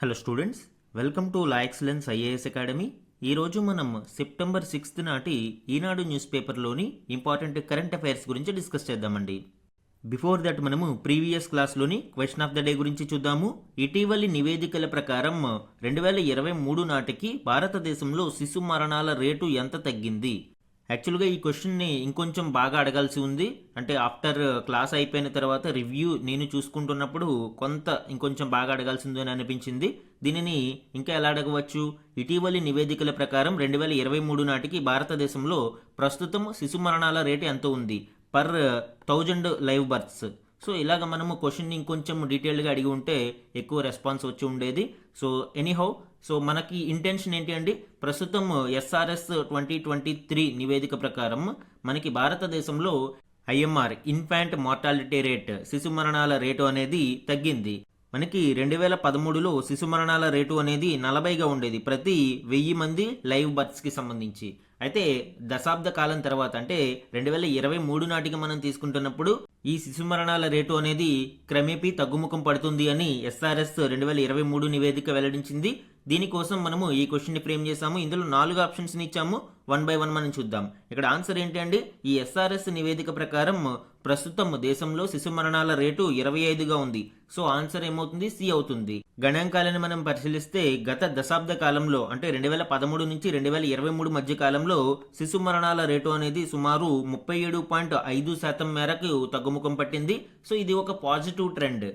Hello students, welcome to La excellence IAS academy. ఈరోజు మనం September 6 నాటి ఈనాడు న్యూస్ పేపర్లోని ఇంపార్టెంట్ కరెంట్ అఫైర్స్ గురించి డిస్కస్ చేద్దామండి. బిఫోర్ దట్ మనము ప్రీవియస్ క్లాస్లోని క్వశ్చన్ ఆఫ్ ద డే గురించి చూద్దాము. ఇటీవలి నివేదికల ప్రకారం 2023 నాటికి భారతదేశంలో శిశు మరణాల రేటు ఎంత తగ్గింది? యాక్చువల్గా ఈ క్వశ్చన్ని ఇంకొంచెం బాగా అడగాల్సి ఉంది. అంటే ఆఫ్టర్ క్లాస్ అయిపోయిన తర్వాత రివ్యూ నేను చూసుకుంటున్నప్పుడు ఇంకొంచెం బాగా అడగాల్సింది అని అనిపించింది. దీనిని ఇంకా ఎలా అడగవచ్చు? ఇటీవలి నివేదికల ప్రకారం 2023 నాటికి భారతదేశంలో ప్రస్తుతం శిశు మరణాల రేటు ఎంత ఉంది పర్ 1000 లైవ్ బర్త్స్. సో ఇలాగ మనము క్వశ్చన్ని ఇంకొంచెం డీటెయిల్గా అడిగి ఉంటే ఎక్కువ రెస్పాన్స్ వచ్చి ఉండేది. సో ఎనీహౌ, సో మనకి ఇంటెన్షన్ ఏంటి అండి, ప్రస్తుతం ఎస్ఆర్ఎస్ 2023 నివేదిక ప్రకారం మనకి భారతదేశంలో ఐఎంఆర్ ఇన్ఫాంట్ మార్టాలిటీ రేట్, శిశు మరణాల రేటు అనేది తగ్గింది. మనకి 2013లో శిశు మరణాల రేటు అనేది 40గా ఉండేది ప్రతి 1000 మంది లైవ్ బర్త్స్కి సంబంధించి. అయితే దశాబ్ద కాలం తర్వాత అంటే 2023 నాటికి మనం తీసుకుంటున్నప్పుడు ఈ శిశు మరణాల రేటు అనేది క్రమేపీ తగ్గుముఖం పడుతుంది అని ఎస్ఆర్ఎస్ 2023 నివేదిక వెల్లడించింది. దీనికోసం మనము ఈ క్వశ్చన్ని ఫ్రేమ్ చేసాము. ఇందులో 4 ఆప్షన్స్ని ఇచ్చాము. 1 బై 1 మనం చూద్దాం. ఇక్కడ ఆన్సర్ ఏంటి అండి, ఈ ఎస్ఆర్ఎస్ నివేదిక ప్రకారం ప్రస్తుతం దేశంలో శిశు మరణాల రేటు 25గా ఉంది. సో ఆన్సర్ ఏమవుతుంది? సి అవుతుంది. గణాంకాలను మనం పరిశీలిస్తే గత దశాబ్ద కాలంలో అంటే 2013 నుంచి 2023 మధ్య కాలంలో శిశు మరణాల రేటు అనేది సుమారు 37.5% మేరకు తగ్గుముఖం పట్టింది. సో ఇది ఒక పాజిటివ్ ట్రెండ్.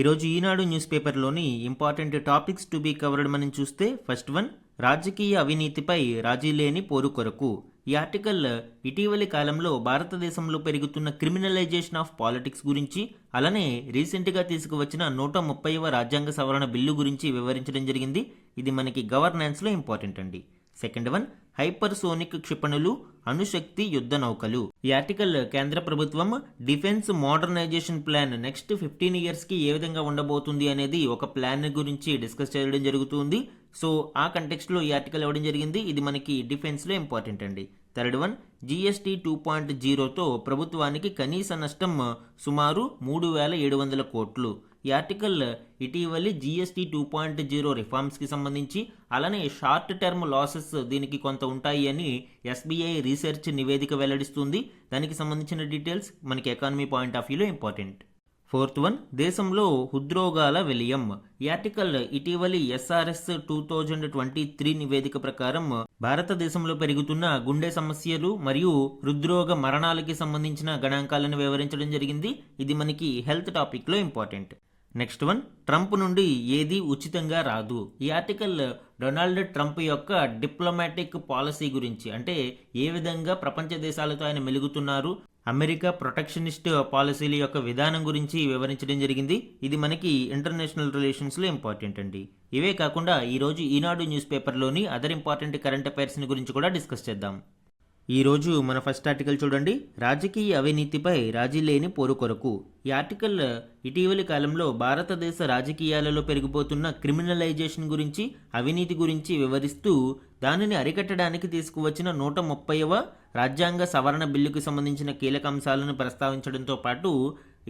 ఈరోజు ఈనాడు న్యూస్ పేపర్లోని important topics to be covered మనం చూస్తే, ఫస్ట్ వన్, రాజకీయ అవినీతిపై రాజీ లేని పోరు కొరకు. ఈ ఆర్టికల్ ఇటీవలి కాలంలో భారతదేశంలో పెరుగుతున్న క్రిమినలైజేషన్ ఆఫ్ పాలిటిక్స్ గురించి, అలానే రీసెంట్గా తీసుకువచ్చిన 130వ రాజ్యాంగ సవరణ బిల్లు గురించి వివరించడం జరిగింది. ఇది మనకి గవర్నెన్స్లో ఇంపార్టెంట్ అండి. సెకండ్ వన్, హైపర్సోనిక్ క్షిపణులు, అణుశక్తి యుద్ధ నౌకలు. ఈ ఆర్టికల్ కేంద్ర ప్రభుత్వం డిఫెన్స్ మోడర్నైజేషన్ ప్లాన్ నెక్స్ట్ 15 ఇయర్స్కి ఏ విధంగా ఉండబోతుంది అనేది ఒక ప్లాన్ గురించి డిస్కస్ చేయడం జరుగుతుంది. సో ఆ కంటెక్స్ట్లో ఈ ఆర్టికల్ ఇవ్వడం జరిగింది. ఇది మనకి డిఫెన్స్లో ఇంపార్టెంట్ అండి. థర్డ్ వన్, జిఎస్టీ 2.0తో ప్రభుత్వానికి కనీస నష్టం సుమారు 3700 కోట్లు. ఈ ఆర్టికల్ ఇటీవలి జిఎస్టీ 2.0 రిఫార్మ్స్కి సంబంధించి, అలానే షార్ట్ టర్మ్ లాసెస్ దీనికి కొంత ఉంటాయి అని ఎస్బీఐ రీసెర్చ్ నివేదిక వెల్లడిస్తుంది. దానికి సంబంధించిన డీటెయిల్స్ మనకి ఎకానమీ పాయింట్ ఆఫ్ వ్యూలో ఇంపార్టెంట్. ఫోర్త్ వన్, దేశంలో హృద్రోగాల విలయం. ఈ ఆర్టికల్ ఇటీవలి ఎస్ఆర్ఎస్ 2023 నివేదిక ప్రకారం భారతదేశంలో పెరుగుతున్న గుండె సమస్యలు మరియు హృద్రోగ మరణాలకి సంబంధించిన గణాంకాలను వివరించడం జరిగింది. ఇది మనకి హెల్త్ టాపిక్లో ఇంపార్టెంట్. నెక్స్ట్ వన్, ట్రంప్ నుండి ఏది ఉచితంగా రాదు. ఈ ఆర్టికల్ డొనాల్డ్ ట్రంప్ యొక్క డిప్లొమాటిక్ పాలసీ గురించి, అంటే ఏ విధంగా ప్రపంచ దేశాలతో ఆయన మెలుగుతున్నారు, అమెరికా ప్రొటెక్షనిస్ట్ పాలసీల యొక్క విధానం గురించి వివరించడం జరిగింది. ఇది మనకి ఇంటర్నేషనల్ రిలేషన్స్లో ఇంపార్టెంట్ అండి. ఇవే కాకుండా ఈరోజు Eenadu news పేపర్లోని other important current అఫైర్స్ని గురించి కూడా డిస్కస్ చేద్దాం. ఈరోజు మన ఫస్ట్ ఆర్టికల్ చూడండి, రాజకీయ అవినీతిపై రాజీ లేని పోరు కొరకు. ఈ ఆర్టికల్ ఇటీవలి కాలంలో భారతదేశ రాజకీయాలలో పెరిగిపోతున్న క్రిమినలైజేషన్ గురించి, అవినీతి గురించి వివరిస్తూ దానిని అరికట్టడానికి తీసుకువచ్చిన 130వ రాజ్యాంగ సవరణ బిల్లుకు సంబంధించిన కీలక అంశాలను ప్రస్తావించడంతో పాటు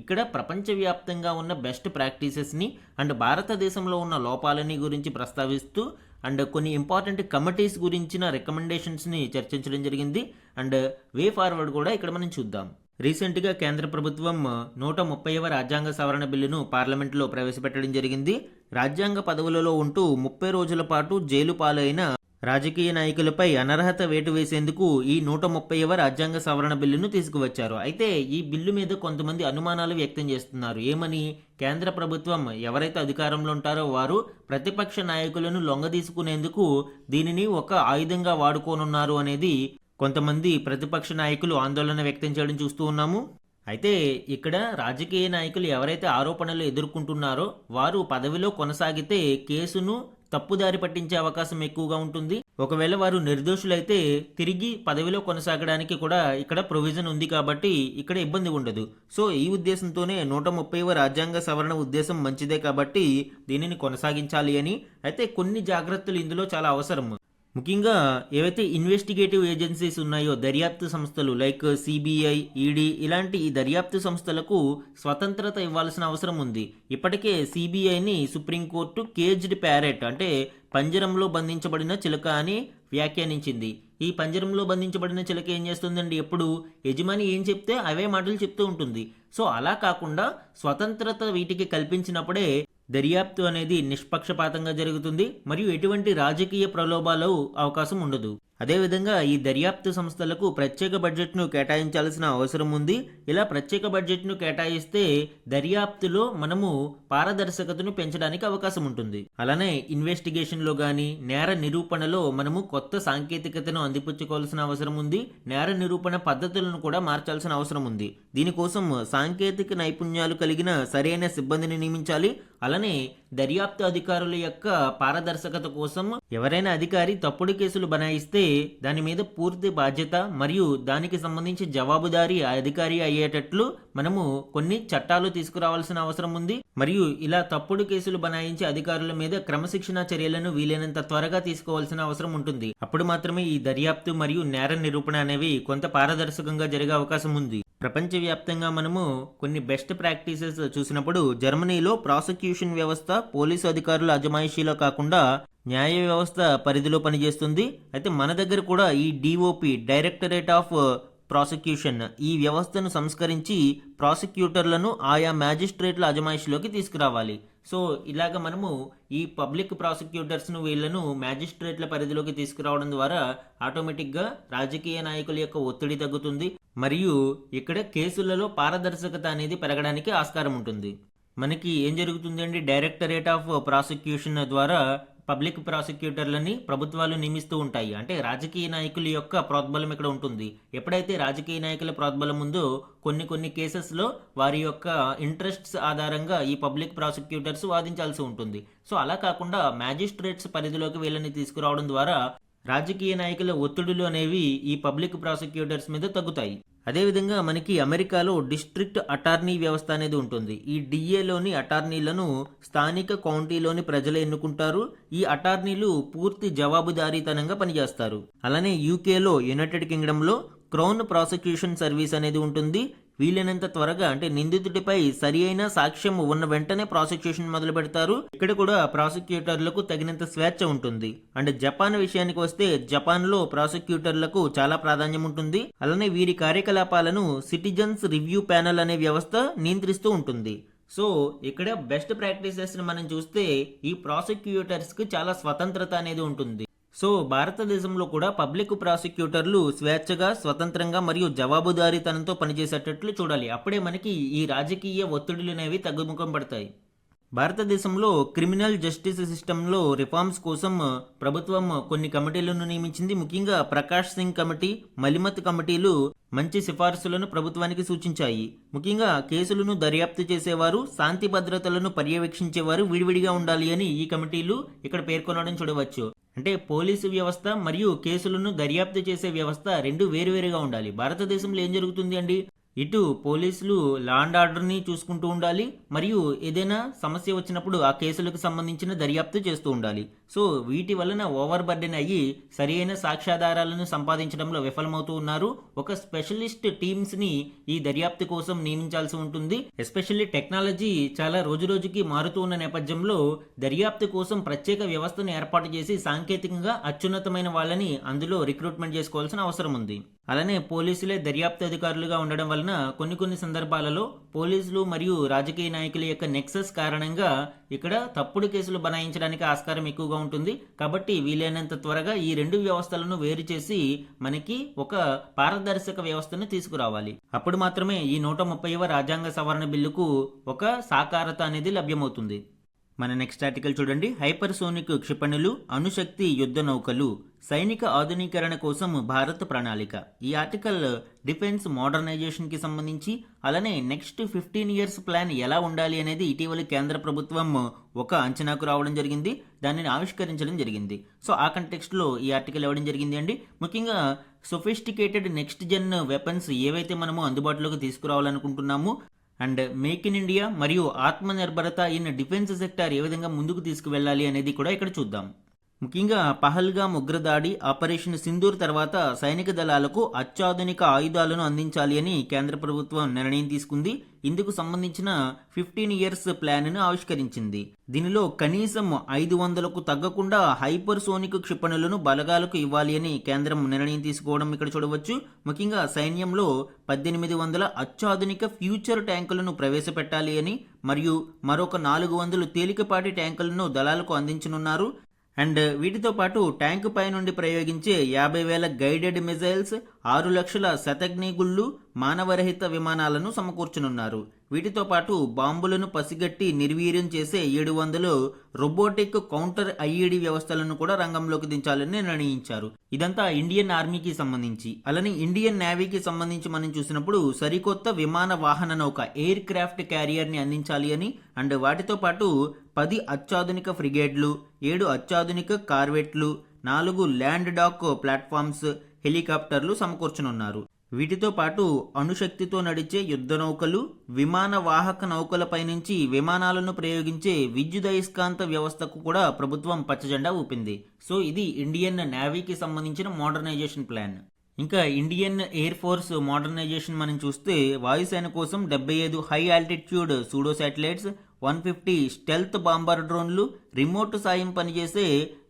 ఇక్కడ ప్రపంచవ్యాప్తంగా ఉన్న బెస్ట్ ప్రాక్టీసెస్ని అండ్ భారతదేశంలో ఉన్న లోపాలని గురించి ప్రస్తావిస్తూ అండ్ కొన్ని ఇంపార్టెంట్ కమిటీస్ గురించిన రికమెండేషన్స్ని చర్చించడం జరిగింది. అండ్ వే ఫార్వర్డ్ కూడా ఇక్కడ మనం చూద్దాం. రీసెంట్గా కేంద్ర ప్రభుత్వం 130వ రాజ్యాంగ సవరణ బిల్లును పార్లమెంట్లో ప్రవేశపెట్టడం జరిగింది. రాజ్యాంగ పదవులలో ఉంటూ 30 రోజుల పాటు జైలు పాలైన రాజకీయ నాయకులపై అనర్హత వేటు వేసేందుకు ఈ 130వ రాజ్యాంగ సవరణ బిల్లును తీసుకువచ్చారు. అయితే ఈ బిల్లు మీద కొంతమంది అనుమానాలు వ్యక్తం చేస్తున్నారు. ఏమని? కేంద్ర ప్రభుత్వం ఎవరైతే అధికారంలో ఉంటారో వారు ప్రతిపక్ష నాయకులను లొంగదీసుకునేందుకు దీనిని ఒక ఆయుధంగా వాడుకోనున్నారు అనేది కొంతమంది ప్రతిపక్ష నాయకులు ఆందోళన వ్యక్తం చేయడం చూస్తూ ఉన్నాము. అయితే ఇక్కడ రాజకీయ నాయకులు ఎవరైతే ఆరోపణలు ఎదుర్కొంటున్నారో వారు పదవిలో కొనసాగితే కేసును తప్పుదారి పట్టించే అవకాశం ఎక్కువగా ఉంటుంది. ఒకవేళ వారు నిర్దోషులైతే తిరిగి పదవిలో కొనసాగడానికి కూడా ఇక్కడ ప్రొవిజన్ ఉంది కాబట్టి ఇక్కడ ఇబ్బంది ఉండదు. సో ఈ ఉద్దేశంతోనే 130వ రాజ్యాంగ సవరణ ఉద్దేశం మంచిదే కాబట్టి దీనిని కొనసాగించాలి అని. అయితే కొన్ని జాగ్రత్తలు ఇందులో చాలా అవసరం. ముఖ్యంగా ఏవైతే ఇన్వెస్టిగేటివ్ ఏజెన్సీస్ ఉన్నాయో దర్యాప్తు సంస్థలు లైక్ సిబిఐ, ఈడీ ఇలాంటి ఈ దర్యాప్తు సంస్థలకు స్వతంత్రత ఇవ్వాల్సిన అవసరం ఉంది. ఇప్పటికే సిబిఐని సుప్రీంకోర్టు కేజ్డ్ ప్యారెట్ అంటే పంజరంలో బంధించబడిన చిలుక అని వ్యాఖ్యానించింది. ఈ పంజరంలో బంధించబడిన చిలుక ఏం చేస్తుందండి, ఎప్పుడు యజమాని ఏం చెప్తే అవే మాటలు చెప్తూ ఉంటుంది. సో అలా కాకుండా స్వతంత్రత వీటికి కల్పించినప్పుడే దర్యాప్తు అనేది నిష్పక్షపాతంగా జరుగుతుంది మరియు ఎటువంటి రాజకీయ ప్రలోభాలు అవకాశం ఉండదు. అదేవిధంగా ఈ దర్యాప్తు సంస్థలకు ప్రత్యేక బడ్జెట్ను కేటాయించాల్సిన అవసరం ఉంది. ఇలా ప్రత్యేక బడ్జెట్ను కేటాయిస్తే దర్యాప్తులో మనము పారదర్శకతను పెంచడానికి అవకాశం ఉంటుంది. అలానే ఇన్వెస్టిగేషన్లో కానీ నేర నిరూపణలో మనము కొత్త సాంకేతికతను అందిపుచ్చుకోవాల్సిన అవసరం ఉంది. నేర నిరూపణ పద్ధతులను కూడా మార్చాల్సిన అవసరం ఉంది. దీనికోసం సాంకేతిక నైపుణ్యాలు కలిగిన సరైన సిబ్బందిని నియమించాలి. అలానే దర్యాప్తు అధికారుల యొక్క పారదర్శకత కోసం ఎవరైనా అధికారి తప్పుడు కేసులు బనాయిస్తే దాని మీద పూర్తి బాధ్యత మరియు దానికి సంబంధించి జవాబుదారీ అధికారి అయ్యేటట్లు మనము కొన్ని చట్టాలు తీసుకురావాల్సిన అవసరం ఉంది. మరియు ఇలా తప్పుడు కేసులు బనాయించే అధికారుల మీద క్రమశిక్షణ చర్యలను వీలైనంత త్వరగా తీసుకోవాల్సిన అవసరం ఉంటుంది. అప్పుడు మాత్రమే ఈ దర్యాప్తు మరియు నేర నిరూపణ అనేవి కొంత పారదర్శకంగా జరిగే అవకాశం ఉంది. ప్రపంచవ్యాప్తంగా మనము కొన్ని బెస్ట్ ప్రాక్టీసెస్ చూసినప్పుడు జర్మనీలో ప్రాసిక్యూషన్ వ్యవస్థ పోలీసు అధికారుల అజమాయిషీలో కాకుండా న్యాయ వ్యవస్థ పరిధిలో పనిచేస్తుంది. అయితే మన దగ్గర కూడా ఈ డిఓపి డైరెక్టరేట్ ఆఫ్ ప్రాసిక్యూషన్ ఈ వ్యవస్థను సంస్కరించి ప్రాసిక్యూటర్లను ఆయా మ్యాజిస్ట్రేట్ల అజమాయిషీలోకి తీసుకురావాలి. సో ఇలాగ మనము ఈ పబ్లిక్ ప్రాసిక్యూటర్స్ను వీళ్లను మ్యాజిస్ట్రేట్ల పరిధిలోకి తీసుకురావడం ద్వారా ఆటోమేటిక్గా రాజకీయ నాయకుల యొక్క ఒత్తిడి తగ్గుతుంది మరియు ఇక్కడ కేసులలో పారదర్శకత అనేది పెరగడానికి ఆస్కారం ఉంటుంది. మనకి ఏం జరుగుతుందండి, డైరెక్టరేట్ ఆఫ్ ప్రాసిక్యూషన్ ద్వారా పబ్లిక్ ప్రాసిక్యూటర్లని ప్రభుత్వాలు నియమిస్తూ ఉంటాయి. అంటే రాజకీయ నాయకుల యొక్క ప్రోద్బలం ఇక్కడ ఉంటుంది. ఎప్పుడైతే రాజకీయ నాయకుల ప్రోద్బలం ఉందో కొన్ని కేసెస్లో వారి యొక్క ఇంట్రెస్ట్స్ ఆధారంగా ఈ పబ్లిక్ ప్రాసిక్యూటర్స్ వాదించాల్సి ఉంటుంది. సో అలా కాకుండా మ్యాజిస్ట్రేట్స్ పరిధిలోకి వీళ్ళని తీసుకురావడం ద్వారా రాజకీయ నాయకుల ఒత్తిడులు అనేవి ఈ పబ్లిక్ ప్రాసిక్యూటర్స్ మీద తగ్గుతాయి. అదేవిధంగా మనకి అమెరికాలో డిస్ట్రిక్ట్ అటార్నీ వ్యవస్థ అనేది ఉంటుంది. ఈ డిఏలోని అటార్నీలను స్థానిక కౌంటీలోని ప్రజలు ఎన్నుకుంటారు. ఈ అటార్నీలు పూర్తి జవాబుదారీతనంగా పనిచేస్తారు. అలానే యూకేలో యునైటెడ్ కింగ్డమ్లో క్రౌన్ ప్రాసిక్యూషన్ సర్వీస్ అనేది ఉంటుంది. వీలైనంత త్వరగా అంటే నిందితుడిపై సరి అయిన సాక్ష్యం ఉన్న వెంటనే ప్రాసిక్యూషన్ మొదలు పెడతారు. ఇక్కడ కూడా ప్రాసిక్యూటర్లకు తగినంత స్వేచ్ఛ ఉంటుంది. అండ్ జపాన్ విషయానికి వస్తే జపాన్లో ప్రాసిక్యూటర్లకు చాలా ప్రాధాన్యం ఉంటుంది. అలానే వీరి కార్యకలాపాలను సిటిజన్స్ రివ్యూ ప్యానెల్ అనే వ్యవస్థ నియంత్రిస్తూ ఉంటుంది. సో ఇక్కడ బెస్ట్ ప్రాక్టీసెస్ మనం చూస్తే ఈ ప్రాసిక్యూటర్స్కి చాలా స్వతంత్రత అనేది ఉంటుంది. సో భారతదేశంలో కూడా పబ్లిక్ ప్రాసిక్యూటర్లు స్వేచ్ఛగా, స్వతంత్రంగా మరియు జవాబుదారీతనంతో పనిచేసేటట్లు చూడాలి. అప్పుడే మనకి ఈ రాజకీయ ఒత్తిడులు అనేవి తగ్గుముఖం పడతాయి. భారతదేశంలో క్రిమినల్ జస్టిస్ సిస్టంలో రిఫార్మ్స్ కోసం ప్రభుత్వం కొన్ని కమిటీలను నియమించింది. ముఖ్యంగా ప్రకాష్ సింగ్ కమిటీ, మలిమత్ కమిటీలు మంచి సిఫార్సులను ప్రభుత్వానికి సూచించాయి. ముఖ్యంగా కేసులను దర్యాప్తు చేసేవారు, శాంతి భద్రతలను పర్యవేక్షించేవారు విడివిడిగా ఉండాలి అని ఈ కమిటీలు ఇక్కడ పేర్కొనడం చూడవచ్చు. అంటే పోలీసు వ్యవస్థ మరియు కేసులను దర్యాప్తు చేసే వ్యవస్థ రెండు వేరువేరుగా ఉండాలి. భారతదేశంలో ఏం జరుగుతుంది అండి, ఇటు పోలీసులు లా అండ్ ఆర్డర్ని చూసుకుంటూ ఉండాలి మరియు ఏదైనా సమస్య వచ్చినప్పుడు ఆ కేసులకు సంబంధించిన దర్యాప్తు చేస్తూ ఉండాలి. సో వీటి వలన ఓవర్ బర్డెన్ అయ్యి సరి అయిన సాక్ష్యాధారాలను సంపాదించడంలో విఫలమవుతూ ఉన్నారు. ఒక స్పెషలిస్ట్ టీమ్స్ని ఈ దర్యాప్తు కోసం నియమించాల్సి ఉంటుంది. ఎస్పెషల్లీ టెక్నాలజీ చాలా రోజురోజుకి మారుతూ ఉన్న నేపథ్యంలో దర్యాప్తు కోసం ప్రత్యేక వ్యవస్థను ఏర్పాటు చేసి సాంకేతికంగా అత్యున్నతమైన వాళ్ళని అందులో రిక్రూట్మెంట్ చేసుకోవాల్సిన అవసరం ఉంది. అలానే పోలీసులే దర్యాప్తు అధికారులుగా ఉండడం వలన కొన్ని సందర్భాలలో పోలీసులు మరియు రాజకీయ నాయకుల యొక్క నెక్సస్ కారణంగా ఇక్కడ తప్పుడు కేసులు బనాయించడానికి ఆస్కారం ఎక్కువగా ఉంటుంది. కాబట్టి వీలైనంత త్వరగా ఈ రెండు వ్యవస్థలను వేరు చేసి మనకి ఒక పారదర్శక వ్యవస్థను తీసుకురావాలి. అప్పుడు మాత్రమే ఈ 130వ రాజ్యాంగ సవరణ బిల్లుకు ఒక సాకారత అనేది లభ్యమవుతుంది. మన నెక్స్ట్ ఆర్టికల్ చూడండి. హైపర్సోనిక్ క్షిపణులు, అణుశక్తి యుద్ధ నౌకలు, సైనిక ఆధునీకరణ కోసం భారత్ ప్రణాళిక. ఈ ఆర్టికల్ డిఫెన్స్ మోడర్నైజేషన్కి సంబంధించి అలానే నెక్స్ట్ 15 years ప్లాన్ ఎలా ఉండాలి అనేది ఇటీవల కేంద్ర ప్రభుత్వం ఒక అంచనాకు రావడం జరిగింది, దానిని ఆవిష్కరించడం జరిగింది. సో ఆ కంటెక్స్ట్లో ఈ ఆర్టికల్ ఇవ్వడం జరిగింది అండి. ముఖ్యంగా సొఫిస్టికేటెడ్ నెక్స్ట్ జెన్ వెపన్స్ ఏవైతే మనము అందుబాటులోకి తీసుకురావాలనుకుంటున్నామో అండ్ మేక్ ఇన్ ఇండియా మరియు ఆత్మనిర్భరత ఇన్ డిఫెన్స్ సెక్టార్ ఏ విధంగా ముందుకు తీసుకువెళ్ళాలి అనేది కూడా ఇక్కడ చూద్దాం. ముఖ్యంగా పహల్గామ్ ఉగ్రదాడి, ఆపరేషన్ సింధూర్ తర్వాత సైనిక దళాలకు అత్యాధునిక ఆయుధాలను అందించాలి అని కేంద్ర ప్రభుత్వం నిర్ణయం తీసుకుంది. ఇందుకు సంబంధించిన 15 ఇయర్స్ ప్లాన్ను ఆవిష్కరించింది. దీనిలో కనీసం 500కు తగ్గకుండా హైపర్సోనిక్ క్షిపణులను బలగాలకు ఇవ్వాలి అని కేంద్రం నిర్ణయం తీసుకోవడం ఇక్కడ చూడవచ్చు. ముఖ్యంగా సైన్యంలో 1800 అత్యాధునిక ఫ్యూచర్ ట్యాంకులను ప్రవేశపెట్టాలి అని, మరియు మరొక 400 తేలికపాటి ట్యాంకులను దళాలకు అందించనున్నారు. అండ్ వీటితో పాటు ట్యాంకు పై నుండి ప్రయోగించే 50,000 గైడెడ్ మిజైల్స్, 6 లక్షల శతఘ్నిగుళ్ళు, మానవరహిత విమానాలను సమకూర్చనున్నారు. వీటితో పాటు బాంబులను పసిగట్టి నిర్వీర్యం చేసే 700 రోబోటిక్ కౌంటర్ ఐఈడి వ్యవస్థలను కూడా రంగంలోకి దించాలని నిర్ణయించారు. ఇదంతా ఇండియన్ ఆర్మీకి సంబంధించి. అలానే ఇండియన్ నేవీకి సంబంధించి మనం చూసినప్పుడు సరికొత్త విమాన వాహన నౌక ఎయిర్ క్రాఫ్ట్ క్యారియర్ ని అందించాలి అని, అండ్ వాటితో పాటు 10 అత్యాధునిక ఫ్రిగేట్లు, 7 అత్యాధునిక కార్వెట్లు, 4 ల్యాండ్ డాక్ ప్లాట్ఫామ్స్, హెలికాప్టర్లు సమకూర్చనున్నారు. వీటితో పాటు అణుశక్తితో నడిచే యుద్ధ నౌకలు, విమాన వాహక నౌకలపై నుంచి విమానాలను ప్రయోగించే విద్యుదయస్కాంత వ్యవస్థకు కూడా ప్రభుత్వం పచ్చజెండా ఊపింది. సో ఇది ఇండియన్ నేవీకి సంబంధించిన మోడర్నైజేషన్ ప్లాన్. ఇంకా ఇండియన్ ఎయిర్ ఫోర్స్ మోడర్నైజేషన్ మనం చూస్తే వాయుసేన కోసం 75 high altitude pseudo satellites, 150 stealth bomber డ్రోన్లు, రిమోట్ సాయం పనిచేసే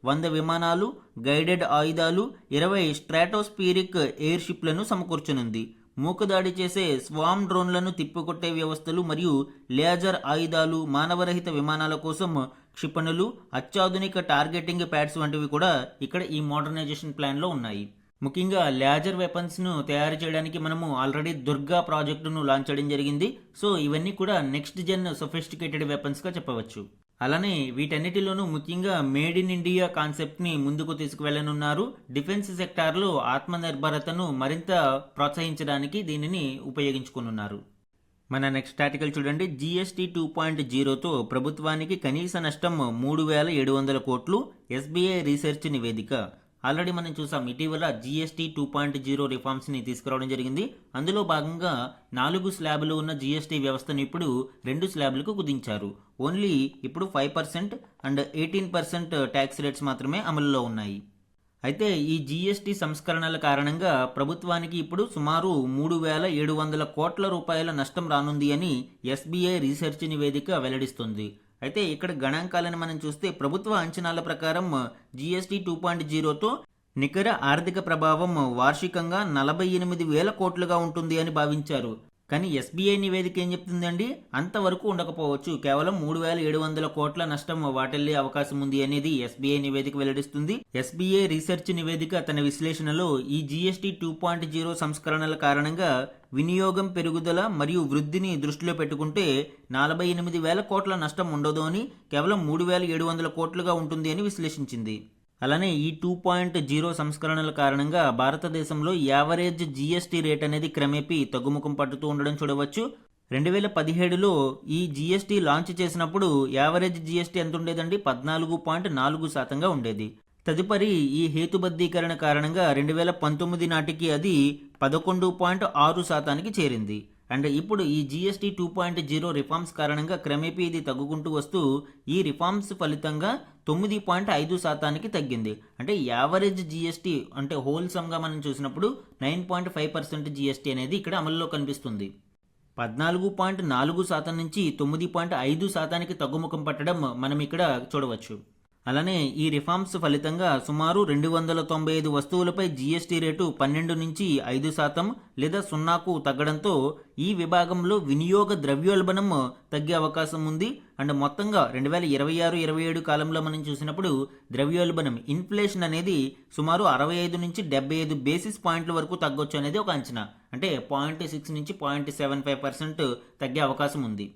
100 విమానాలు, గైడెడ్ ఆయుధాలు, 20 స్ట్రాటోస్ఫిరిక్ ఎయిర్ షిప్లను సమకూర్చనుంది. మూకదాడి చేసే స్వామ్ డ్రోన్లను తిప్పికొట్టే వ్యవస్థలు మరియు లేజర్ ఆయుధాలు, మానవరహిత విమానాల కోసం క్షిపణులు, అత్యాధునిక టార్గెటింగ్ ప్యాడ్స్ వంటివి కూడా ఇక్కడ ఈ మోడర్నైజేషన్ ప్లాన్లో ఉన్నాయి. ముఖ్యంగా లేజర్ వెపన్స్ను తయారు చేయడానికి మనము ఆల్రెడీ దుర్గా ప్రాజెక్టును లాంచ్ చేయడం జరిగింది. సో ఇవన్నీ కూడా నెక్స్ట్ జెన్ సొఫిస్టికేటెడ్ వెపన్స్గా చెప్పవచ్చు. అలానే వీటన్నిటిలోనూ ముఖ్యంగా మేడ్ ఇన్ ఇండియా కాన్సెప్ట్ని ముందుకు తీసుకువెళ్లనున్నారు. డిఫెన్స్ సెక్టార్లో ఆత్మనిర్భరతను మరింత ప్రోత్సహించడానికి దీనిని ఉపయోగించుకున్నారు. మన నెక్స్ట్ ఆర్టికల్ చూడండి. GST 2.0తో ప్రభుత్వానికి కనీస నష్టం 3,700 కోట్లు, SBI రీసెర్చ్ నివేదిక. ఆల్రెడీ మనం చూసాం ఇటీవల GST 2.0 రిఫార్మ్స్ని తీసుకురావడం జరిగింది. అందులో భాగంగా 4 స్లాబులు ఉన్న GST వ్యవస్థను ఇప్పుడు 2 స్లాబులకు కుదించారు. ఓన్లీ ఇప్పుడు 5% అండ్ 18% ట్యాక్స్ రేట్స్ మాత్రమే అమలులో ఉన్నాయి. అయితే ఈ GST సంస్కరణల కారణంగా ప్రభుత్వానికి ఇప్పుడు సుమారు 3,700 కోట్ల రూపాయల నష్టం రానుంది అని SBI రీసెర్చ్ నివేదిక వెల్లడిస్తుంది. అయితే ఇక్కడ గణాంకాలను మనం చూస్తే ప్రభుత్వ అంచనాల ప్రకారం GST 2.0తో నికర ఆర్థిక ప్రభావం వార్షికంగా 48,000 కోట్లుగా ఉంటుంది అని భావించారు. కానీ SBI నివేదిక ఏం చెప్తుందండి, అంతవరకు ఉండకపోవచ్చు, కేవలం 3,700 కోట్ల నష్టం వాటిల్లే అవకాశం ఉంది అనేది SBI నివేదిక వెల్లడిస్తుంది. SBI రీసెర్చ్ నివేదిక తన విశ్లేషణలో ఈ GST 2.0 సంస్కరణల కారణంగా వినియోగం పెరుగుదల మరియు వృద్ధిని దృష్టిలో పెట్టుకుంటే 48,000 కోట్ల నష్టం ఉండదు అని, కేవలం 3,700 కోట్లుగా ఉంటుంది అని విశ్లేషించింది. అలానే ఈ 2.0 సంస్కరణల కారణంగా భారతదేశంలో యావరేజ్ GST రేట్ అనేది క్రమేపీ తగ్గుముఖం పట్టుతూ ఉండడం చూడవచ్చు. 2017లో ఈ GST లాంచ్ చేసినప్పుడు యావరేజ్ GST ఎంత ఉండేదండి, 14.4%గా ఉండేది. తదుపరి ఈ హేతుబద్ధీకరణ కారణంగా 2019 నాటికి అది 11.6%కి చేరింది. అండ్ ఇప్పుడు ఈ GST 2.0 రిఫార్మ్స్ కారణంగా క్రమేపీ ఇది తగ్గుకుంటూ వస్తూ ఈ రిఫార్మ్స్ ఫలితంగా 9.5%కి తగ్గింది. అంటే యావరేజ్ GST అంటే హోల్సమ్గా మనం చూసినప్పుడు 9.5% GST అనేది ఇక్కడ అమల్లో కనిపిస్తుంది. 14.4% నుంచి 9.5%కి తగ్గుముఖం పట్టడం మనం ఇక్కడ చూడవచ్చు. అలానే ఈ రిఫార్మ్స్ ఫలితంగా సుమారు 295 వస్తువులపై GST రేటు 12 నుంచి 5% లేదా 0కు తగ్గడంతో ఈ విభాగంలో వినియోగ ద్రవ్యోల్బణం తగ్గే అవకాశం ఉంది. అండ్ మొత్తంగా 2026-27 కాలంలో మనం చూసినప్పుడు ద్రవ్యోల్బణం ఇన్ఫ్లేషన్ అనేది సుమారు 65 నుంచి 75 బేసిస్ పాయింట్ల వరకు తగ్గొచ్చు అనేది ఒక అంచనా. అంటే 0.6 నుంచి 0.75% తగ్గే అవకాశం ఉంది.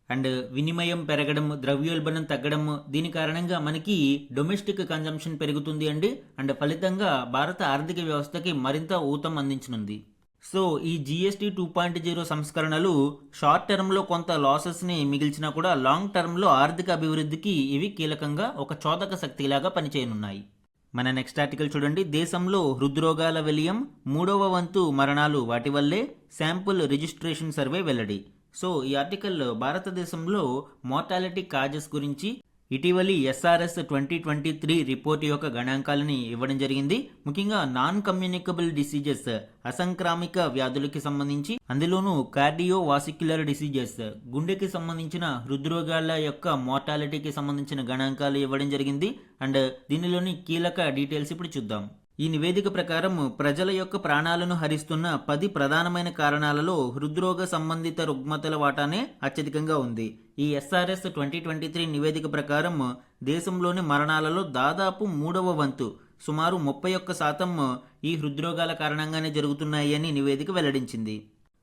అండ్ వినిమయం పెరగడం, ద్రవ్యోల్బణం తగ్గడం, దీని కారణంగా మనకి డొమెస్టిక్ కన్జంప్షన్ పెరుగుతుంది అండి. అండ్ ఫలితంగా భారత ఆర్థిక వ్యవస్థకి మరింత ఊతం అందించనుంది. సో ఈ GST 2.0 సంస్కరణలు షార్ట్ టర్మ్లో కొంత లాసెస్ని మిగిల్చినా కూడా లాంగ్ టర్మ్లో ఆర్థిక అభివృద్ధికి ఇవి కీలకంగా ఒక చోదక శక్తిలాగా పనిచేయనున్నాయి. మన నెక్స్ట్ ఆర్టికల్ చూడండి. దేశంలో హృద్రోగాల విలయం, 3వ వంతు మరణాలు వాటి వల్లే, శాంపుల్ రిజిస్ట్రేషన్ సర్వే వెల్లడి. సో ఈ ఆర్టికల్ భారతదేశంలో మోర్టాలిటీ కాజెస్ గురించి, ఇటీవలి ఎస్ఆర్ఎస్ 2023 రిపోర్ట్ యొక్క గణాంకాలని ఇవ్వడం జరిగింది. ముఖ్యంగా నాన్ కమ్యూనికబుల్ డిసీజెస్, అసంక్రామిక వ్యాధులకి సంబంధించి, అందులోనూ కార్డియో వాసిక్యులర్ డిసీజెస్, గుండెకి సంబంధించిన హృద్రోగాల యొక్క మోర్టాలిటీకి సంబంధించిన గణాంకాలు ఇవ్వడం జరిగింది. అండ్ దీనిలోని కీలక డీటెయిల్స్ ఇప్పుడు చూద్దాం. ఈ నివేదిక ప్రకారం ప్రజల యొక్క ప్రాణాలను హరిస్తున్న 10 ప్రధానమైన కారణాలలో హృద్రోగ సంబంధిత రుగ్మతల వాటానే అత్యధికంగా ఉంది. ఈ ఎస్ఆర్ఎస్ 2023 నివేదిక ప్రకారం దేశంలోని మరణాలలో దాదాపు 3వ వంతు, సుమారు 31% ఈ హృద్రోగాల కారణంగానే జరుగుతున్నాయి అని నివేదిక వెల్లడించింది.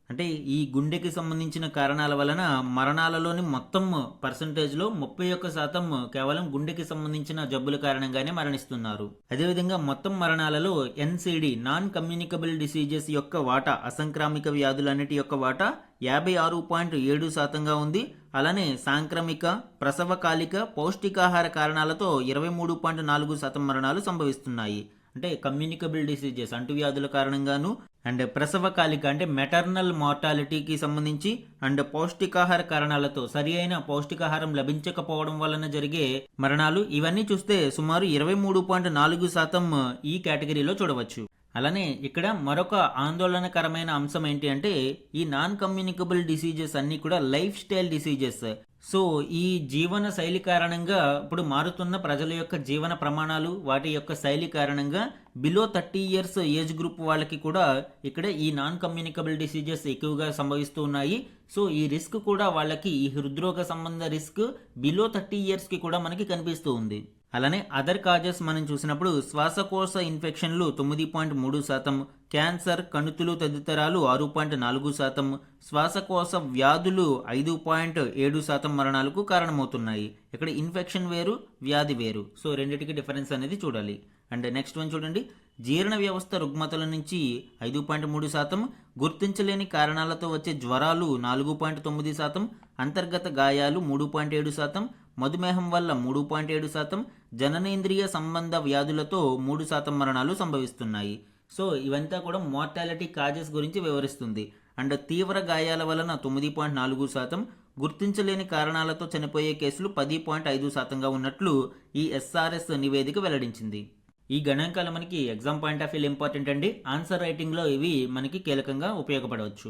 అంటే ఈ గుండెకి సంబంధించిన కారణాల వలన మరణాలలోని మొత్తం పర్సంటేజ్లో 31% కేవలం గుండెకి సంబంధించిన జబ్బుల కారణంగానే మరణిస్తున్నారు. అదేవిధంగా మొత్తం మరణాలలో ఎన్సిడి, నాన్ కమ్యూనికబుల్ డిసీజెస్ యొక్క వాటా, అసంక్రామిక వ్యాధులన్నిటి యొక్క వాటా 56.7%గా ఉంది. అలానే సాంక్రమిక, ప్రసవకాలిక, పౌష్టికాహార కారణాలతో 23.4% మరణాలు సంభవిస్తున్నాయి. అంటే కమ్యూనికబుల్ డిసీజెస్, అంటువ్యాధుల కారణంగాను, అండ్ ప్రసవకాలిక అంటే మెటర్నల్ మార్టాలిటీకి సంబంధించి, అండ్ పౌష్టికాహార కారణాలతో సరి అయిన పౌష్టికాహారం లభించకపోవడం వలన జరిగే మరణాలు, ఇవన్నీ చూస్తే సుమారు 23.4% ఈ కేటగిరీలో చూడవచ్చు. అలానే ఇక్కడ మరొక ఆందోళనకరమైన అంశం ఏంటి అంటే, ఈ నాన్ కమ్యూనికబుల్ డిసీజెస్ అన్నీ కూడా లైఫ్ స్టైల్ డిసీజెస్. సో ఈ జీవన శైలి కారణంగా, ఇప్పుడు మారుతున్న ప్రజల యొక్క జీవన ప్రమాణాలు, వాటి యొక్క శైలి కారణంగా బిలో 30 ఇయర్స్ ఏజ్ గ్రూప్ వాళ్ళకి కూడా ఇక్కడ ఈ నాన్ కమ్యూనికబుల్ డిసీజెస్ ఎక్కువగా సంభవిస్తూ ఉన్నాయి. సో ఈ రిస్క్ కూడా వాళ్ళకి, ఈ హృద్రోగ సంబంధ రిస్క్ బిలో 30 ఇయర్స్కి కూడా మనకి కనిపిస్తూ ఉంది. అలానే అదర్ కాజెస్ మనం చూసినప్పుడు శ్వాసకోశ ఇన్ఫెక్షన్లు 9.3%, క్యాన్సర్, కణుతులు తదితరాలు 6.4%, శ్వాసకోశ వ్యాధులు 5.7% మరణాలకు కారణమవుతున్నాయి. ఇక్కడ ఇన్ఫెక్షన్ వేరు, వ్యాధి వేరు. సో రెండింటికి డిఫరెన్స్ అనేది చూడాలి. అండ్ నెక్స్ట్ వన్ చూడండి, జీర్ణ వ్యవస్థ రుగ్మతల నుంచి 5.3%, గుర్తించలేని కారణాలతో వచ్చే జ్వరాలు 4.9%, అంతర్గత గాయాలు 3.7%, మధుమేహం వల్ల 3.7%, జననేంద్రియ సంబంధ వ్యాధులతో 3% మరణాలు సంభవిస్తున్నాయి. సో ఇవంతా కూడా మోర్టాలిటీ కాజెస్ గురించి వివరిస్తుంది. అండ్ తీవ్ర గాయాల వలన 9.4%, గుర్తించలేని కారణాలతో చనిపోయే కేసులు 10.5%గా ఉన్నట్లు ఈ ఎస్ఆర్ఎస్ నివేదిక వెల్లడించింది. ఈ గణాంకాలు మనకి exam point of view important అండి. ఆన్సర్ రైటింగ్లో ఇవి మనకి కీలకంగా ఉపయోగపడవచ్చు.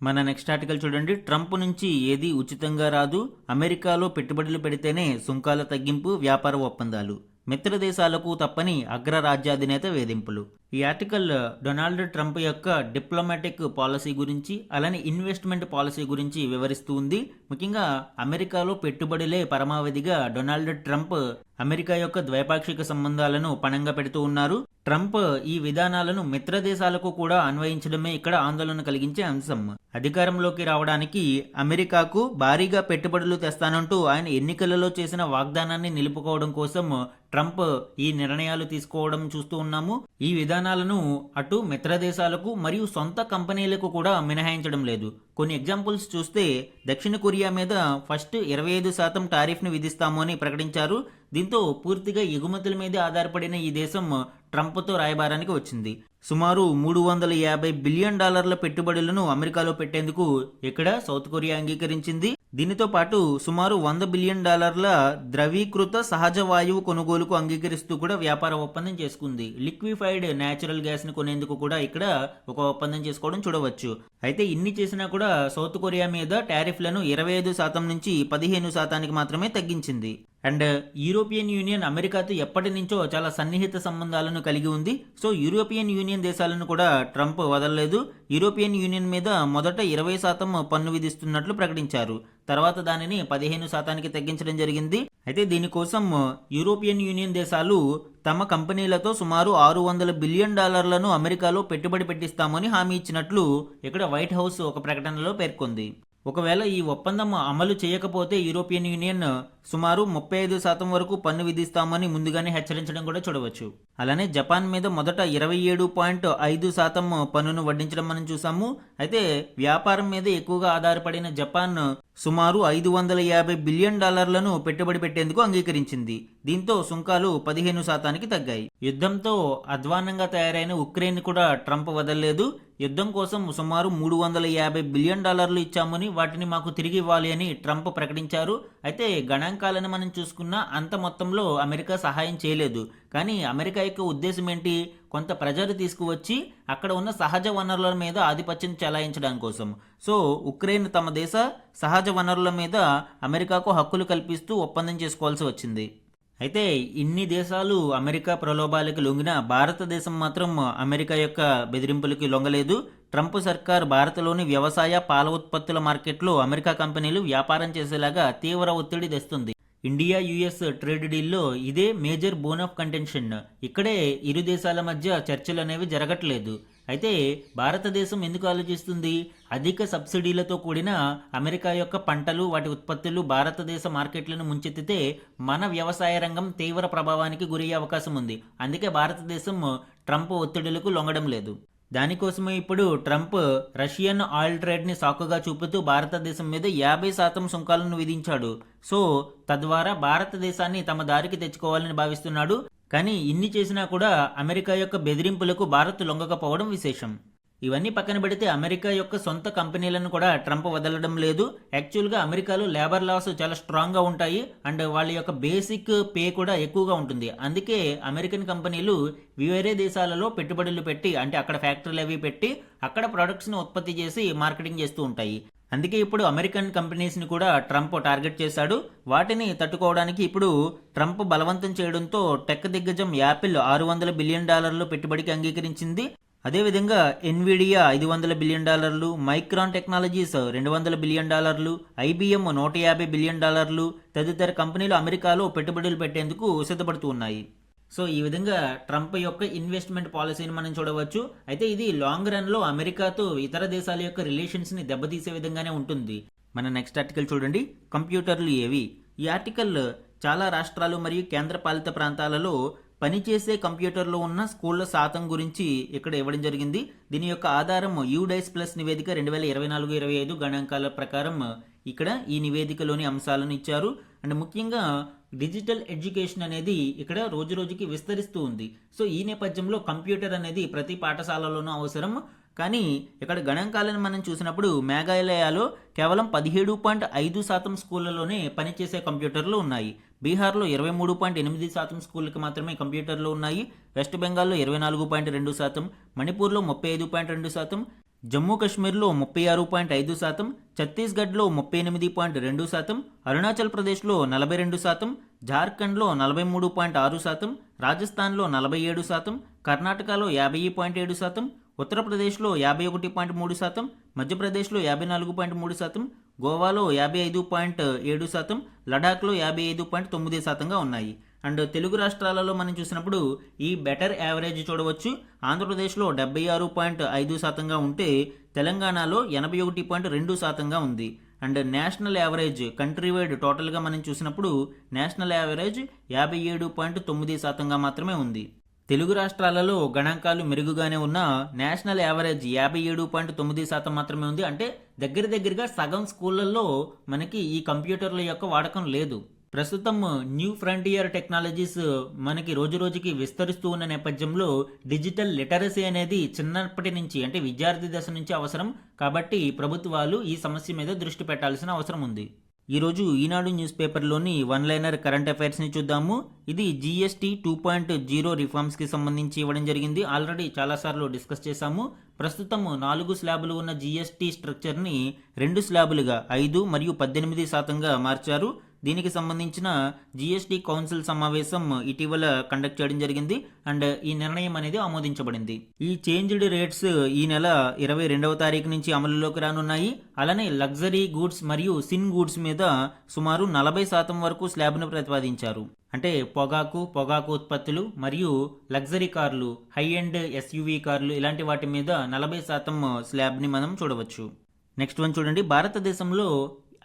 మన నెక్స్ట్ ఆర్టికల్ చూడండి, ట్రంప్ నుంచి ఏది ఉచితంగా రాదు, అమెరికాలో పెట్టుబడులు పెడితేనే సుంకాల తగ్గింపు, వ్యాపార ఒప్పందాలు, మిత్ర దేశాలకు తప్పని అగ్రరాజ్యాధినేత వేధింపులు. ఈ ఆర్టికల్ డొనాల్డ్ ట్రంప్ యొక్క డిప్లొమాటిక్ పాలసీ గురించి, అలానే ఇన్వెస్ట్మెంట్ పాలసీ గురించి వివరిస్తూ ఉంది. ముఖ్యంగా అమెరికాలో పెట్టుబడులే పరమావధిగా డొనాల్డ్ ట్రంప్ అమెరికా యొక్క ద్వైపాక్షిక సంబంధాలను పణంగా పెడుతూ ఉన్నారు. ట్రంప్ ఈ విధానాలను మిత్ర దేశాలకు కూడా అన్వయించడమే ఇక్కడ ఆందోళన కలిగించే అంశం. అధికారంలోకి రావడానికి అమెరికాకు భారీగా పెట్టుబడులు తెస్తానంటూ ఆయన ఎన్నికలలో చేసిన వాగ్దానాన్ని నిలుపుకోవడం కోసం ట్రంప్ ఈ నిర్ణయాలు తీసుకోవడం చూస్తూ ఉన్నాము. ఈ విధానాలను అటు మిత్ర దేశాలకు మరియు సొంత కంపెనీలకు కూడా మినహాయించడం లేదు. కొన్ని ఎగ్జాంపుల్స్ చూస్తే దక్షిణ కొరియా మీద ఫస్ట్ 25% టారిఫ్ను విధిస్తాము అని ప్రకటించారు. దీంతో పూర్తిగా ఎగుమతుల మీదే ఆధారపడిన ఈ దేశం ట్రంప్తో రాయబారానికి వచ్చింది. సుమారు $350 బిలియన్ పెట్టుబడులను అమెరికాలో పెట్టేందుకు ఇక్కడ సౌత్ కొరియా అంగీకరించింది. దీనితో పాటు సుమారు $100 బిలియన్ ద్రవీకృత సహజ వాయువు కొనుగోలుకు అంగీకరిస్తూ కూడా వ్యాపార ఒప్పందం చేసుకుంది. లిక్విఫైడ్ న్యాచురల్ గ్యాస్ ని కొనేందుకు కూడా ఇక్కడ ఒక ఒప్పందం చేసుకోవడం చూడవచ్చు. అయితే ఇన్ని చేసినా కూడా సౌత్ కొరియా మీద టారిఫ్లను 25% నుంచి 15% మాత్రమే తగ్గించింది. అండ్ యూరోపియన్ యూనియన్ అమెరికాతో ఎప్పటి నుంచో చాలా సన్నిహిత సంబంధాలను కలిగి ఉంది. సో యూరోపియన్ యూనియన్ దేశాలను కూడా ట్రంప్ వదలలేదు. యూరోపియన్ యూనియన్ మీద మొదట 20% పన్ను విధిస్తున్నట్లు ప్రకటించారు. తర్వాత దానిని 15%కి తగ్గించడం జరిగింది. అయితే దీనికోసం యూరోపియన్ యూనియన్ దేశాలు తమ కంపెనీలతో సుమారు $600 బిలియన్ అమెరికాలో పెట్టుబడి పెట్టిస్తామని హామీ ఇచ్చినట్లు ఇక్కడ వైట్ హౌస్ ఒక ప్రకటనలో పేర్కొంది. ఒకవేళ ఈ ఒప్పందం అమలు చేయకపోతే యూరోపియన్ యూనియన్ సుమారు 35% వరకు పన్ను విధిస్తామని ముందుగానే హెచ్చరించడం కూడా చూడవచ్చు. అలానే జపాన్ మీద మొదట 27.5% పన్నును వడ్డించడం మనం చూసాము. అయితే వ్యాపారం మీద ఎక్కువగా ఆధారపడిన జపాన్ సుమారు $550 బిలియన్ పెట్టుబడి పెట్టేందుకు అంగీకరించింది. దీంతో సుంకాలు 15% తగ్గాయి. యుద్ధంతో అధ్వాన్నంగా తయారైన ఉక్రెయిన్ కూడా ట్రంప్ వదలలేదు. యుద్ధం కోసం సుమారు $350 బిలియన్ ఇచ్చామని, వాటిని మాకు తిరిగి ఇవ్వాలి అని ట్రంప్ ప్రకటించారు. అయితే గణాంకాలను మనం చూసుకున్నా అంత మొత్తంలో అమెరికా సహాయం చేయలేదు. కానీ అమెరికా యొక్క ఉద్దేశం ఏంటి? కొంత ప్రెజర్ తీసుకువచ్చి అక్కడ ఉన్న సహజ వనరుల మీద ఆధిపత్యం చెలాయించడం కోసం. సో ఉక్రెయిన్ తమ దేశ సహజ వనరుల మీద అమెరికాకు హక్కులు కల్పిస్తూ ఒప్పందం చేసుకోవాల్సి వచ్చింది. అయితే ఇన్ని దేశాలు అమెరికా ప్రలోభాలకు లొంగిన భారతదేశం మాత్రం అమెరికా యొక్క బెదిరింపులకి లొంగలేదు. ట్రంప్ సర్కార్ భారత్లోని వ్యవసాయ పాల ఉత్పత్తుల మార్కెట్లో అమెరికా కంపెనీలు వ్యాపారం చేసేలాగా తీవ్ర ఒత్తిడి తెస్తుంది. ఇండియా యుఎస్ ట్రేడ్ డీల్లో ఇదే మేజర్ బోన్ ఆఫ్ కంటెన్షన్. ఇక్కడే ఇరు దేశాల మధ్య చర్చలు అనేవి జరగట్లేదు. అయితే భారతదేశం ఎందుకు ఆలోచిస్తుంది? అధిక సబ్సిడీలతో కూడిన అమెరికా యొక్క పంటలు, వాటి ఉత్పత్తులు భారతదేశ మార్కెట్లను ముంచెత్తితే మన వ్యవసాయ రంగం తీవ్ర ప్రభావానికి గురయ్యే అవకాశం ఉంది. అందుకే భారతదేశం ట్రంప్ ఒత్తిడులకు లొంగడం లేదు. దానికోసమే ఇప్పుడు ట్రంప్ రష్యన్ ఆయిల్ ట్రేడ్ని సాకుగా చూపుతూ భారతదేశం మీద 50% సుంకాలను విధించాడు. సో తద్వారా భారతదేశాన్ని తమ దారికి తెచ్చుకోవాలని భావిస్తున్నాడు. కానీ ఇన్ని చేసినా కూడా అమెరికా యొక్క బెదిరింపులకు భారత్ లొంగకపోవడం విశేషం. ఇవన్నీ పక్కన పెడితే అమెరికా యొక్క సొంత కంపెనీలను కూడా ట్రంప్ వదలడం లేదు. యాక్చువల్గా అమెరికాలో లేబర్ లాస్ చాలా స్ట్రాంగ్గా ఉంటాయి అండ్ వాళ్ళ యొక్క బేసిక్ పే కూడా ఎక్కువగా ఉంటుంది. అందుకే అమెరికన్ కంపెనీలు వేరే దేశాలలో పెట్టుబడులు పెట్టి, అంటే అక్కడ ఫ్యాక్టరీలు అవి పెట్టి అక్కడ ప్రొడక్ట్స్ని ఉత్పత్తి చేసి మార్కెటింగ్ చేస్తూ ఉంటాయి. అందుకే ఇప్పుడు అమెరికన్ కంపెనీస్ని కూడా ట్రంప్ టార్గెట్ చేశాడు. వాటిని తట్టుకోవడానికి ఇప్పుడు ట్రంప్ బలవంతం చేయడంతో టెక్ దిగ్గజం యాపిల్ $600 బిలియన్ పెట్టుబడికి అంగీకరించింది. అదేవిధంగా Nvidia $500 billion, micron technologies $200 billion, IBM $150 billion తదితర కంపెనీలు అమెరికాలో పెట్టుబడులు పెట్టేందుకు సిద్ధపడుతూ ఉన్నాయి. సో ఈ విధంగా ట్రంప్ యొక్క ఇన్వెస్ట్మెంట్ పాలసీని మనం చూడవచ్చు. అయితే ఇది లాంగ్ రన్లో అమెరికాతో ఇతర దేశాల యొక్క రిలేషన్స్ని దెబ్బతీసే విధంగానే ఉంటుంది. మన నెక్స్ట్ ఆర్టికల్ చూడండి, కంప్యూటర్లు ఏవి? ఈ ఆర్టికల్ చాలా రాష్ట్రాలు మరియు కేంద్రపాలిత ప్రాంతాలలో పనిచేసే కంప్యూటర్లో ఉన్న స్కూళ్ల శాతం గురించి ఇక్కడ ఇవ్వడం జరిగింది. దీని యొక్క ఆధారం యూడైస్ ప్లస్ నివేదిక 2024-25 గణాంకాల ప్రకారం ఇక్కడ ఈ నివేదికలోని అంశాలను ఇచ్చారు. అండ్ ముఖ్యంగా డిజిటల్ ఎడ్యుకేషన్ అనేది ఇక్కడ రోజు రోజుకి విస్తరిస్తూ ఉంది. సో ఈ నేపథ్యంలో కంప్యూటర్ అనేది ప్రతి పాఠశాలలోనూ అవసరం. కానీ ఇక్కడ గణాంకాలను మనం చూసినప్పుడు మేఘాలయలో కేవలం 17.5% స్కూళ్లలోనే పనిచేసే కంప్యూటర్లు ఉన్నాయి. బీహార్లో 23.8% స్కూళ్ళకి మాత్రమే కంప్యూటర్లు ఉన్నాయి. వెస్ట్ బెంగాల్లో 24.2%, మణిపూర్లో 35.2%, జమ్మూ కాశ్మీర్లో 36.5%, ఛత్తీస్గఢ్లో 38.2%, అరుణాచల్ ప్రదేశ్లో 42%, జార్ఖండ్లో 43.6%, రాజస్థాన్లో 47%, కర్ణాటకలో 50.7%, ఉత్తరప్రదేశ్లో 51.3%, మధ్యప్రదేశ్లో 54.3%, గోవాలో 55.7%, లడాఖ్లో 55.9%గా ఉన్నాయి. అండ్ తెలుగు రాష్ట్రాలలో మనం చూసినప్పుడు ఈ బెటర్ యావరేజ్ చూడవచ్చు. ఆంధ్రప్రదేశ్లో 76.5%గా ఉంటే తెలంగాణలో 81.2%గా ఉంది. And national average country wide టోటల్గా మనం చూసినప్పుడు నేషనల్ యావరేజ్ 57.9%గా మాత్రమే ఉంది. తెలుగు రాష్ట్రాలలో గణాంకాలు మెరుగుగానే ఉన్న నేషనల్ యావరేజ్ 57.9% మాత్రమే ఉంది. అంటే దగ్గరగా సగం స్కూళ్ళల్లో మనకి ఈ కంప్యూటర్ల యొక్క వాడకం లేదు. ప్రస్తుతం న్యూ ఫ్రంటియర్ టెక్నాలజీస్ మనకి రోజు రోజుకి విస్తరిస్తూ ఉన్న నేపథ్యంలో డిజిటల్ లిటరసీ అనేది చిన్నప్పటి నుంచి, అంటే విద్యార్థి దశ నుంచి అవసరం. కాబట్టి ప్రభుత్వాలు ఈ సమస్య మీద దృష్టి పెట్టాల్సిన అవసరం ఉంది. ఈరోజు Eenadu news పేపర్లోని one liner current అఫైర్స్ని చూద్దాము. ఇది GST 2.0 రిఫార్మ్స్కి సంబంధించి ఇవ్వడం జరిగింది. ఆల్రెడీ చాలాసార్లు డిస్కస్ చేశాము. ప్రస్తుతం 4 స్లాబులు ఉన్న GST స్ట్రక్చర్ని 2 స్లాబులుగా 5 మరియు 18%గా మార్చారు. దీనికి సంబంధించిన GST కౌన్సిల్ సమావేశం ఇటీవల కండక్ట్ చేయడం జరిగింది అండ్ ఈ నిర్ణయం అనేది ఆమోదించబడింది. ఈ చేంజ్డ్ రేట్స్ ఈ నెల 22వ తారీఖు నుంచి అమలులోకి రానున్నాయి. అలానే లగ్జరీ గూడ్స్ మరియు సిన్ గూడ్స్ మీద సుమారు 40% వరకు స్లాబ్ను ప్రతిపాదించారు. అంటే పొగాకు ఉత్పత్తులు మరియు లగ్జరీ కార్లు, హై ఎండ్ SUV కార్లు ఇలాంటి వాటి మీద 40% స్లాబ్ని మనం చూడవచ్చు. నెక్స్ట్ వన్ చూడండి, భారతదేశంలో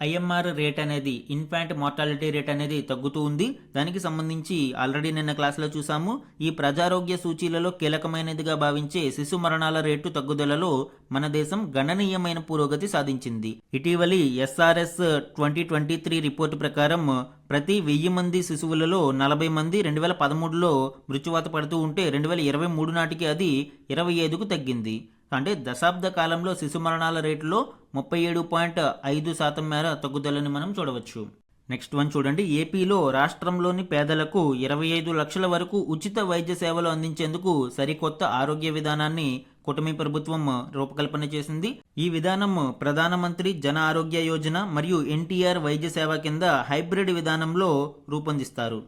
ఐఎంఆర్ రేట్ అనేది ఇన్ఫాంట్ మార్టాలిటీ రేట్ అనేది తగ్గుతూ ఉంది. దానికి సంబంధించి ఆల్రెడీ నిన్న క్లాసులో చూసాము. ఈ ప్రజారోగ్య సూచీలలో కీలకమైనదిగా భావించే శిశు మరణాల రేటు తగ్గుదలలో మన దేశం గణనీయమైన పురోగతి సాధించింది. ఇటీవలి SRS 2023 రిపోర్టు ప్రకారం ప్రతి 1000 మంది శిశువులలో 40 మంది 2013లో మృత్యువాత పడుతూ ఉంటే 2023 నాటికి అది 25కు తగ్గింది. అంటే దశాబ్ద కాలంలో శిశు మరణాల రేటులో 37.5% మేర తగ్గుదలని మనం చూడవచ్చు. నెక్స్ట్ వన్ చూడండి. ఏపీలో రాష్ట్రంలోని పేదలకు 25 లక్షల వరకు ఉచిత వైద్య సేవలు అందించేందుకు సరికొత్త ఆరోగ్య విధానాన్ని కూటమి ప్రభుత్వం రూపకల్పన చేసింది. ఈ విధానం ప్రధానమంత్రి జన ఆరోగ్య యోజన మరియు ఎన్టీఆర్ వైద్య సేవ కింద హైబ్రిడ్ విధానంలో రూపొందిస్తారు.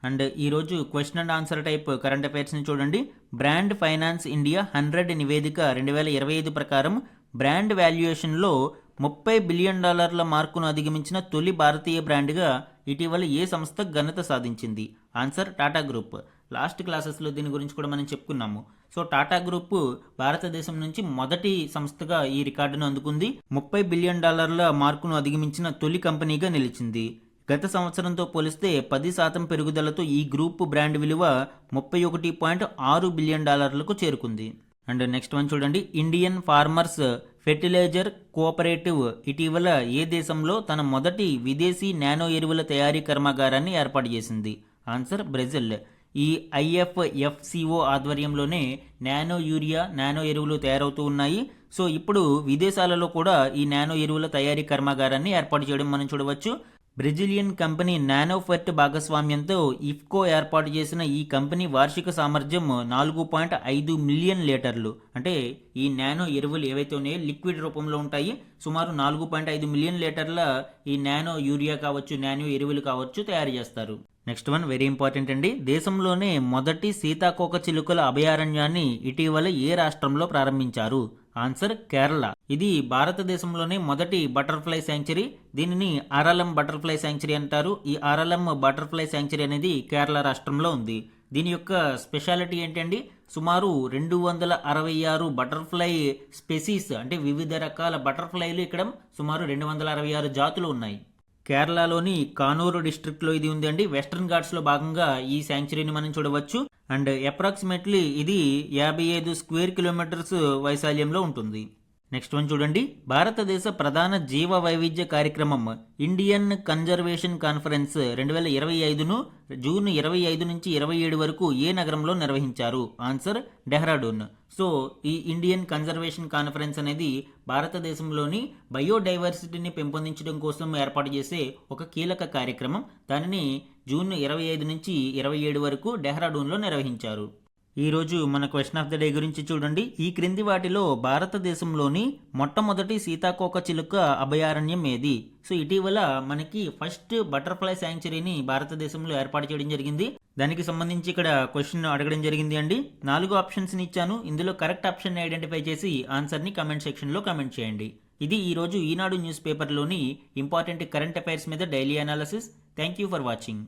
అండ్ ఈరోజు question and answer type current అఫైర్స్ని చూడండి. బ్రాండ్ ఫైనాన్స్ ఇండియా 100 నివేదిక 2025 ప్రకారం బ్రాండ్ వాల్యుయేషన్లో $30 బిలియన్ మార్కును అధిగమించిన తొలి భారతీయ బ్రాండ్గా ఇటీవల ఏ సంస్థ ఘనత సాధించింది? Answer Tata group. లాస్ట్ క్లాసెస్లో దీని గురించి కూడా మనం చెప్పుకున్నాము. సో టాటా గ్రూప్ భారతదేశం నుంచి మొదటి సంస్థగా ఈ రికార్డును అందుకుంది. $30 బిలియన్ మార్కును అధిగమించిన తొలి కంపెనీగా నిలిచింది. గత సంవత్సరంతో పోలిస్తే 10% పెరుగుదలతో ఈ గ్రూప్ బ్రాండ్ విలువ $31.6 బిలియన్ చేరుకుంది. అండ్ నెక్స్ట్ వన్ చూడండి. ఇండియన్ ఫార్మర్స్ ఫెర్టిలైజర్ కోఆపరేటివ్ ఇటీవల ఏ దేశంలో తన మొదటి విదేశీ నానో ఎరువుల తయారీ కర్మాగారాన్ని ఏర్పాటు చేసింది? Answer Brazil. ఈ IFFCO ఆధ్వర్యంలోనే నానో యూరియా, నానో ఎరువులు తయారవుతూ ఉన్నాయి. సో ఇప్పుడు విదేశాలలో కూడా ఈ నానో ఎరువుల తయారీ కర్మాగారాన్ని ఏర్పాటు చేయడం మనం చూడవచ్చు. బ్రెజిలియన్ కంపెనీ నానోఫెర్ట్ భాగస్వామ్యంతో ఇఫ్కో ఏర్పాటు చేసిన ఈ కంపెనీ వార్షిక సామర్థ్యం 4.5 మిలియన్ లీటర్లు. అంటే ఈ నానో ఎరువులు ఏవైతే ఉన్నాయో లిక్విడ్ రూపంలో ఉంటాయి. సుమారు 4.5 మిలియన్ లీటర్ల ఈ నానో యూరియా కావచ్చు, నానో ఎరువులు కావచ్చు తయారు చేస్తారు. నెక్స్ట్ వన్ వెరీ ఇంపార్టెంట్ అండి. దేశంలోనే మొదటి సీతాకోక చిలుకల అభయారణ్యాన్ని ఇటీవల ఏ రాష్ట్రంలో ప్రారంభించారు? ఆన్సర్ కేరళ. ఇది భారతదేశంలోనే మొదటి బటర్ఫ్లై శాంక్చురీ. దీనిని ఆర్ఎల్ఎం బటర్ఫ్లై శాంక్చురీ అంటారు. ఈ ఆర్ఎల్ఎం బటర్ఫ్లై శాంక్చురీ అనేది కేరళ రాష్ట్రంలో ఉంది. దీని యొక్క స్పెషాలిటీ ఏంటండి? సుమారు 266 బటర్ఫ్లై స్పెసీస్, అంటే వివిధ రకాల బటర్ఫ్లైలు ఇక్కడ సుమారు 266 జాతులు ఉన్నాయి. కేరళలోని కానూరు డిస్ట్రిక్ట్లో ఇది ఉంది అండి. వెస్ట్రన్ ఘాట్స్లో భాగంగా ఈ శాంక్చురీని మనం చూడవచ్చు. అండ్ అప్రాక్సిమేట్లీ ఇది 55 స్క్వేర్ కిలోమీటర్స్ వైశాల్యంలో ఉంటుంది. నెక్స్ట్ వన్ చూడండి. భారతదేశ ప్రధాన జీవ వైవిధ్య కార్యక్రమం ఇండియన్ కన్జర్వేషన్ కాన్ఫరెన్స్ 2025ను జూన్ 25 నుంచి 27 వరకు ఏ నగరంలో నిర్వహించారు? ఆన్సర్ డెహ్రాడూన్. సో ఈ ఇండియన్ కన్జర్వేషన్ కాన్ఫరెన్స్ అనేది భారతదేశంలోని బయోడైవర్సిటీని పెంపొందించడం కోసం ఏర్పాటు చేసే ఒక కీలక కార్యక్రమం. దానిని జూన్ 25 నుంచి 27 వరకు డెహ్రాడూన్లో నిర్వహించారు. ఈరోజు మన క్వశ్చన్ ఆఫ్ ద డే గురించి చూడండి. ఈ క్రింది వాటిలో భారతదేశంలోని మొట్టమొదటి సీతాకోక చిలుక అభయారణ్యం ఏది? సో ఇటీవల మనకి ఫస్ట్ బటర్ఫ్లై శాంక్చురీని భారతదేశంలో ఏర్పాటు చేయడం జరిగింది. దానికి సంబంధించి ఇక్కడ క్వశ్చన్ అడగడం జరిగింది అండి. 4 ఆప్షన్స్ని ఇచ్చాను. ఇందులో కరెక్ట్ ఆప్షన్ని ఐడెంటిఫై చేసి ఆన్సర్ని కమెంట్ సెక్షన్లో కమెంట్ చేయండి. ఇది ఈరోజు ఈనాడు న్యూస్ పేపర్లోని ఇంపార్టెంట్ కరెంట్ అఫైర్స్ మీద daily analysis. Thank you for watching.